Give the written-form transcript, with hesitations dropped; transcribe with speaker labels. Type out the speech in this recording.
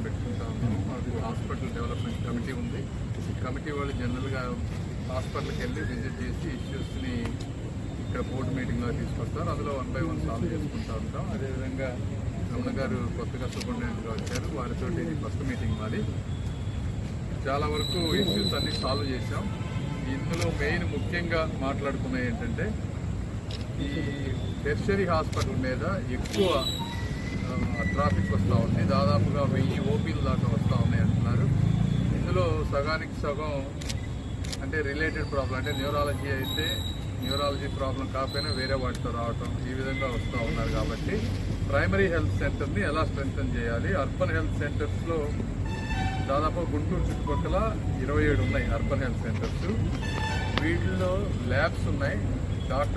Speaker 1: పెట్టుకుంటా ఉన్నాము. మాకు హాస్పిటల్ డెవలప్మెంట్ కమిటీ ఉంది. ఈ కమిటీ వాళ్ళు జనరల్గా హాస్పిటల్కి వెళ్ళి విజిట్ చేసి ఇష్యూస్ని ఇక్కడ బోర్డు మీటింగ్లో తీసుకొస్తారు. అందులో 1 by 1 సాల్వ్ చేసుకుంటూ ఉంటాం. అదేవిధంగా రమణ గారు కొత్తగా సూపరింటెండెంట్గా వచ్చారు. వారితో ఇది ఫస్ట్ మీటింగ్ మాది. చాలా వరకు ఇష్యూస్ అన్ని సాల్వ్ చేసాం. ఇందులో మెయిన్ ముఖ్యంగా మాట్లాడుకున్నది ఏంటంటే ఈ టెర్షరీ హాస్పిటల్ మీద ఎక్కువ ట్రాఫిక్ వస్తూ ఉంది. దాదాపుగా 1000 ఓపీలు దాకా వస్తూ ఉన్నాయి అంటున్నారు. ఇందులో సగానికి సగం అంటే రిలేటెడ్ ప్రాబ్లం, అంటే న్యూరాలజీ అయితే న్యూరాలజీ ప్రాబ్లం కాకపోయినా వేరే వాటితో రావటం ఈ విధంగా వస్తూ ఉన్నారు. కాబట్టి ప్రైమరీ హెల్త్ సెంటర్ని ఎలా స్ట్రెంగ్తన్ చేయాలి. అర్బన్ హెల్త్ సెంటర్స్లో దాదాపు గుంటూరు చుట్టుపక్కల 27 ఉన్నాయి అర్బన్ హెల్త్ సెంటర్స్. వీటిల్లో ల్యాబ్స్ ఉన్నాయి, డాక్టర్స్